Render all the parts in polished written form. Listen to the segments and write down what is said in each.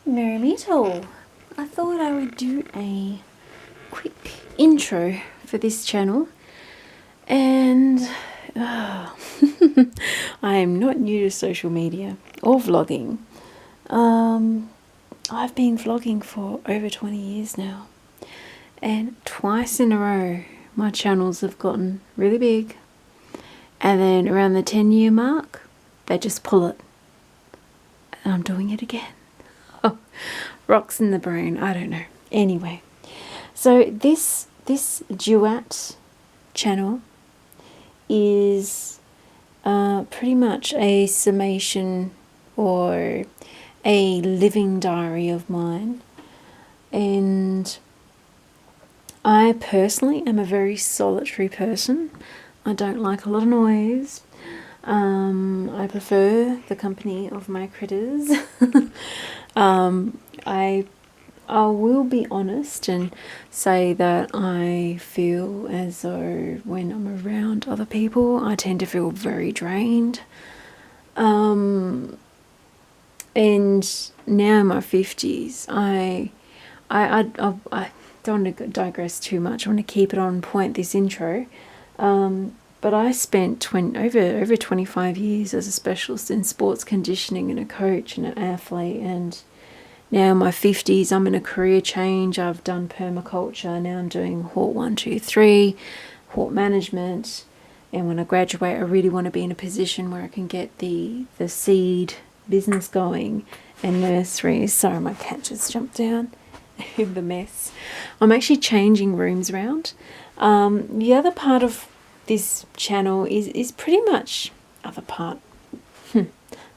Merry Metal. I thought I would do a quick intro for this channel, and I am not new to social media or vlogging. I've been vlogging for over 20 years now, and twice in a row my channels have gotten really big, and then around the 10-year mark they just pull it and I'm doing it again. Rocks in the brain, I don't know. Anyway, so this Duat channel is pretty much a summation or a living diary of mine, and I personally am a very solitary person. I don't like a lot of noise. I prefer the company of my critters. I will be honest and say that I feel as though when I'm around other people, I tend to feel very drained. And now in my 50s, I don't want to digress too much. I want to keep it on point, this intro. But I spent over 25 years as a specialist in sports conditioning and a coach and an athlete, and now in my 50s I'm in a career change. I've done permaculture, now I'm doing Hort 1, 2, 3, Hort management, and when I graduate I really want to be in a position where I can get the seed business going and nurseries. Sorry, my cat just jumped down in the mess. I'm actually changing rooms around. The other part of this channel is pretty much other part.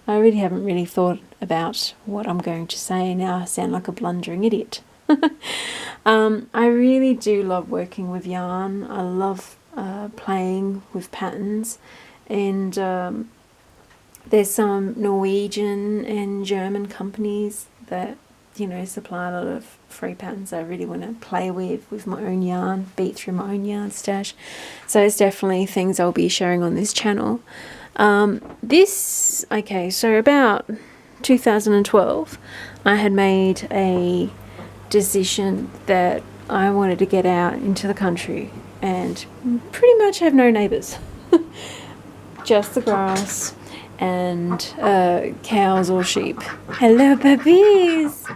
I really haven't really thought about what I'm going to say. Now I sound like a blundering idiot. I really do love working with yarn. I love playing with patterns, and there's some Norwegian and German companies that supply a lot of free patterns I really want to play with my own yarn, beat through my own yarn stash. So it's definitely things I'll be sharing on this channel. So about 2012, I had made a decision that I wanted to get out into the country and pretty much have no neighbours. Just the grass and cows or sheep. Hello, puppies!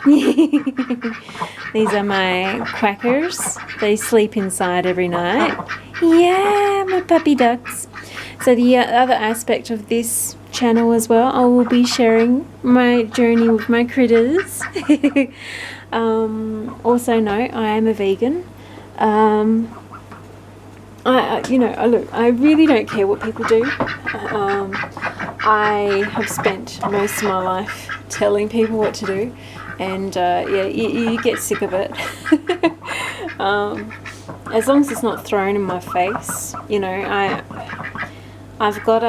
These are my quackers. They sleep inside every night. Yeah, my puppy ducks. So the other aspect of this channel as well, I will be sharing my journey with my critters. Also note, I am a vegan. I really don't care what people do. I have spent most of my life telling people what to do, and you get sick of it. As long as it's not thrown in my face, I've got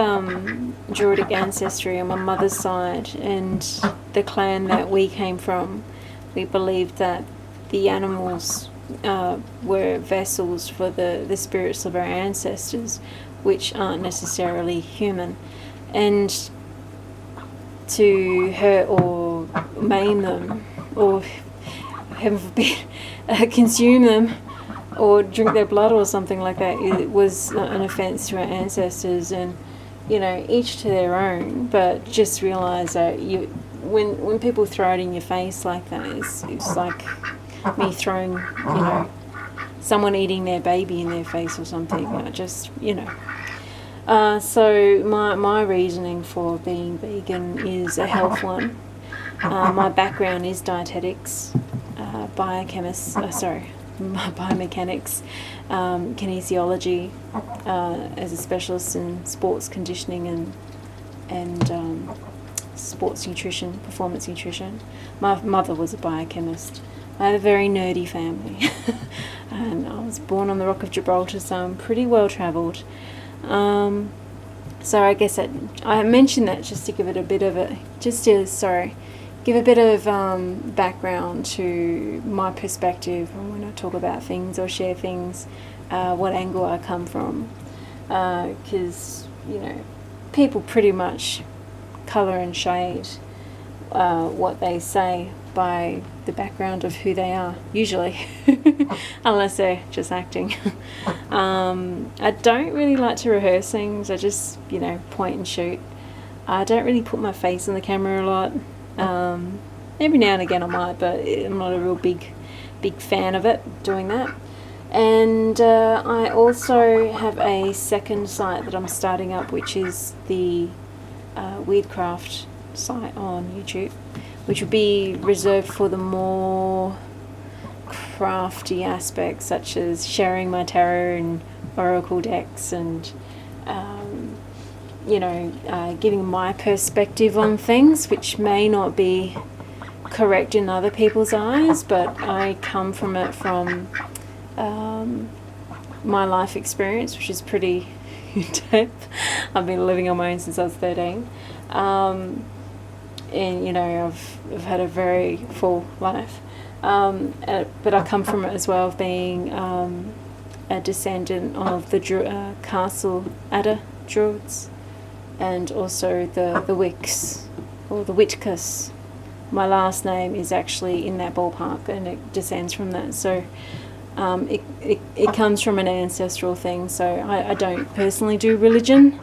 Druidic ancestry on my mother's side, and the clan that we came from, we believed that the animals were vessels for the spirits of our ancestors, which aren't necessarily human, and to hurt or maim them, or heaven forbid consume them or drink their blood or something like that, it was an offence to our ancestors. And each to their own, but just realise that when people throw it in your face like that, it's like me throwing someone eating their baby in their face or something. So my reasoning for being vegan is a health one. My background is dietetics, biomechanics, kinesiology, as a specialist in sports conditioning and sports nutrition, performance nutrition. My mother was a biochemist. I have a very nerdy family, and I was born on the Rock of Gibraltar, so I'm pretty well travelled. So I guess I mentioned that just to give it a bit of give a bit of background to my perspective when I talk about things or share things, what angle I come from, because people pretty much colour and shade what they say by the background of who they are, usually, unless they're just acting. I don't really like to rehearse things. I just, point and shoot. I don't really put my face on the camera a lot. Every now and again I might, but I'm not a real big fan of it, doing that. And I also have a second site that I'm starting up, which is the Weirdcraft site on YouTube, which would be reserved for the more crafty aspects, such as sharing my tarot and oracle decks, and giving my perspective on things, which may not be correct in other people's eyes, but I come from it from my life experience, which is pretty in-depth. I've been living on my own since I was 13. And I've had a very full life, but I come from it as well, of being a descendant of the Castle Adder Druids, and also the Wicks, or the Whitkus. My last name is actually in that ballpark, and it descends from that. So it comes from an ancestral thing. So I don't personally do religion.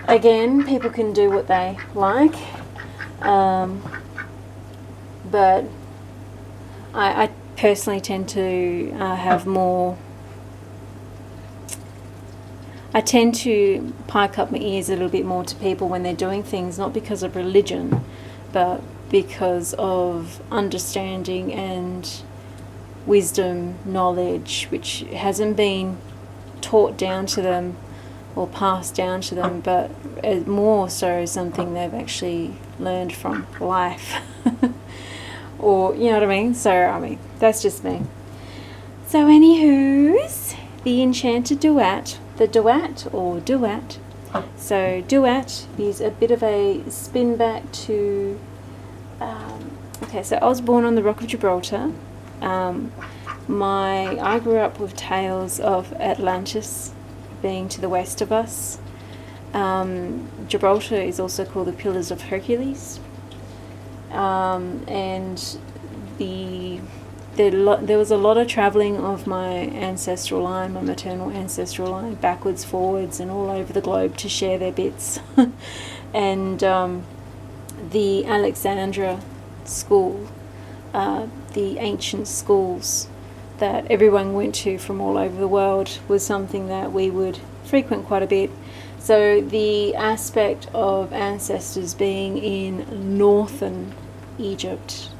Again, people can do what they like, but I personally tend to have more. I tend to pike up my ears a little bit more to people when they're doing things, not because of religion, but because of understanding and wisdom, knowledge, which hasn't been taught down to them or passed down to them, but more so something they've actually learned from life. Or, you know what I mean? So, that's just me. So, anywho's, the Enchanted Duat. The Duat, or Duat. So, Duat is a bit of a spin back to... so I was born on the Rock of Gibraltar. I grew up with tales of Atlantis being to the west of us. Gibraltar is also called the Pillars of Hercules. And there was a lot of travelling of my ancestral line, my maternal ancestral line, backwards, forwards, and all over the globe to share their bits. And the Alexandra school, the ancient schools that everyone went to from all over the world, was something that we would frequent quite a bit. So the aspect of ancestors being in northern Egypt,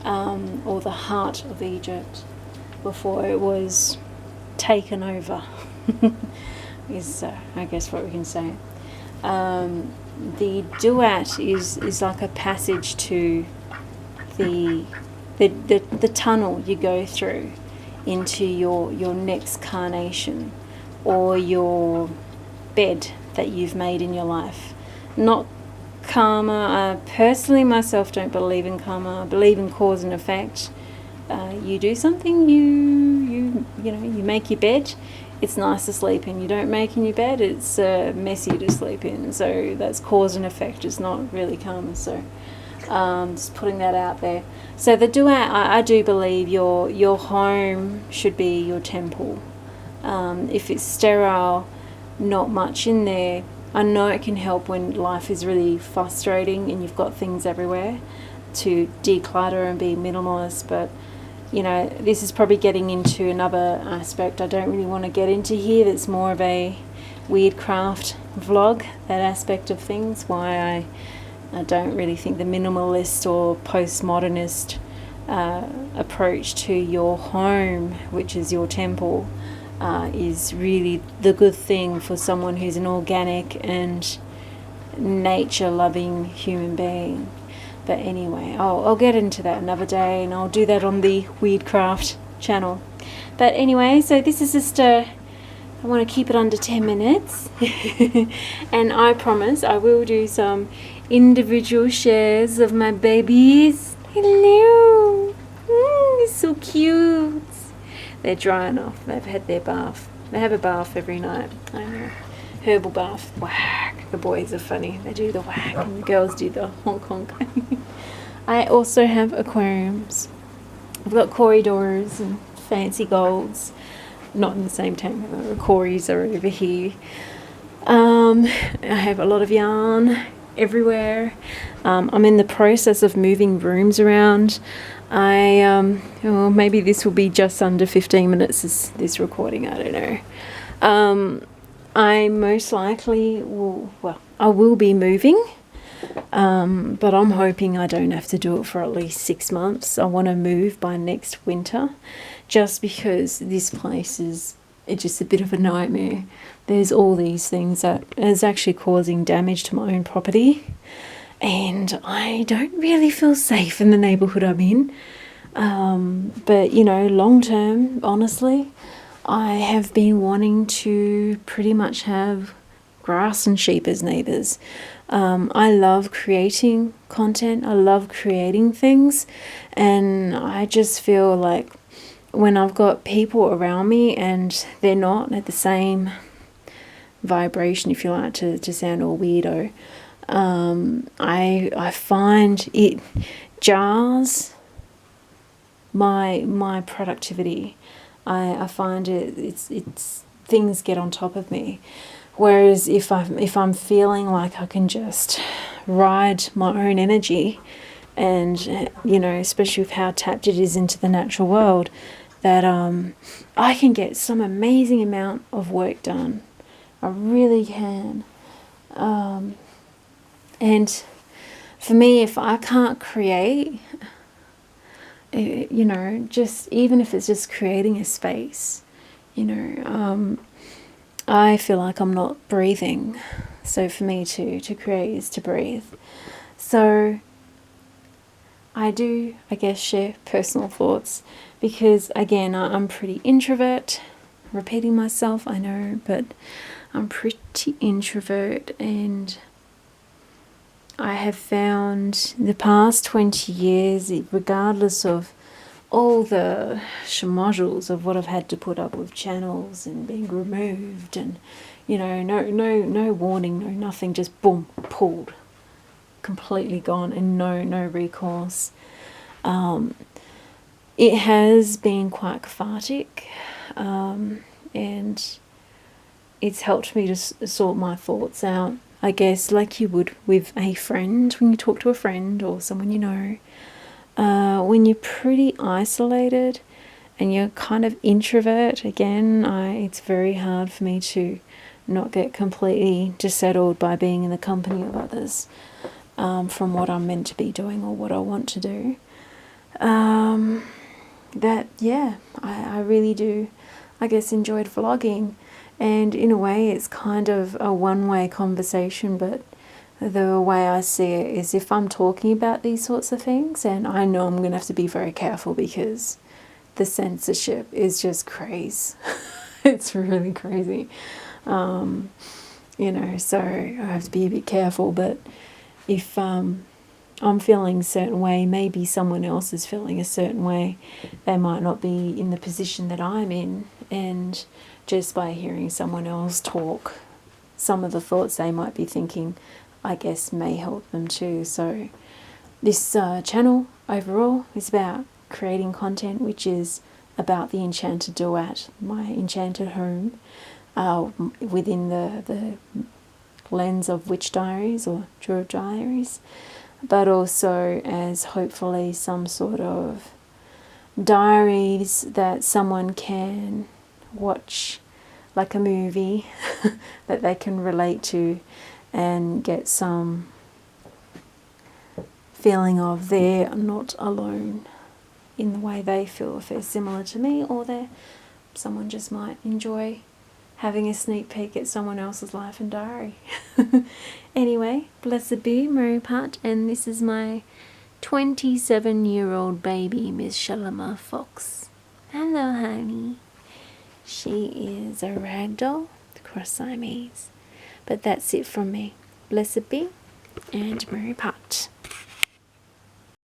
or the heart of Egypt, before it was taken over, is I guess what we can say. The Duat is like a passage to the tunnel you go through into your next carnation, or your bed that you've made in your life. Not karma. Personally, myself, don't believe in karma. I believe in cause and effect. You do something, you make your bed. It's nice to sleep in. You don't make in your bed, it's messy to sleep in. So that's cause and effect. It's not really karma. So just putting that out there. So the Duat, I do believe your home should be your temple. If it's sterile, not much in there. I know it can help when life is really frustrating and you've got things everywhere, to declutter and be minimalist, but this is probably getting into another aspect I don't really want to get into here. That's more of a Weirdcraft vlog, that aspect of things, why I don't really think the minimalist or postmodernist approach to your home, which is your temple, is really the good thing for someone who's an organic and nature-loving human being. But anyway, I'll get into that another day, and I'll do that on the Weirdcraft channel. But anyway, so this is just I want to keep it under 10 minutes. And I promise I will do some individual shares of my babies. Hello! It's so cute. They're drying off. They've had their bath. They have a bath every night. I know. herbal bath, whack. The boys are funny. They do the whack and the girls do the honk honk. I also have aquariums. I've got corridors and fancy golds. Not in the same tank. The cories are over here. I have a lot of yarn everywhere. I'm in the process of moving rooms around. Maybe this will be just under 15 minutes, this recording, I don't know. I most likely I will be moving, but I'm hoping I don't have to do it for at least 6 months. I want to move by next winter, just because this place it's just a bit of a nightmare. There's all these things that is actually causing damage to my own property, and I don't really feel safe in the neighbourhood I'm in. But, long term, honestly, I have been wanting to pretty much have grass and sheep as neighbours. I love creating content. I love creating things, and I just feel like when I've got people around me and they're not at the same vibration, if you like, to sound all weirdo, I find it jars my productivity. I find it's things get on top of me. Whereas if I'm feeling like I can just ride my own energy, and especially with how tapped it is into the natural world, that I can get some amazing amount of work done. I really can. And for me, if I can't create, just even if it's just creating a space, I feel like I'm not breathing. So for me to create is to breathe. So I do, I guess, share personal thoughts because, again, I'm pretty introvert. Repeating myself, I know, but I'm pretty introvert, and I have found the past 20 years, regardless of all the schmozzles of what I've had to put up with channels and being removed and, no warning, no nothing, just boom, pulled, completely gone, and no recourse. It has been quite cathartic, and it's helped me to sort my thoughts out, I guess, like you would with a friend when you talk to a friend or someone you know. When you're pretty isolated and you're kind of introvert, again, it's very hard for me to not get completely dissettled by being in the company of others, from what I'm meant to be doing or what I want to do. I really do, I guess, enjoyed vlogging, and in a way it's kind of a one-way conversation, but the way I see it is if I'm talking about these sorts of things, and I know I'm going to have to be very careful because the censorship is just crazy. It's really crazy. So I have to be a bit careful, but if I'm feeling a certain way, maybe someone else is feeling a certain way. They might not be in the position that I'm in, and just by hearing someone else talk, some of the thoughts they might be thinking, I guess, may help them too. So this channel overall is about creating content which is about the Enchanted Duat, my enchanted home, within the lens of Witch Diaries or Druid Diaries, but also as hopefully some sort of diaries that someone can watch like a movie that they can relate to and get some feeling of they're not alone in the way they feel, if they're similar to me, or someone just might enjoy having a sneak peek at someone else's life and diary. Anyway, blessed be Mary Pat, and this is my 27-year-old baby, Miss Ravenmor Fox. Hello, honey. She is a ragdoll, cross Siamese. But that's it from me. Blessed be, and Mary Pat.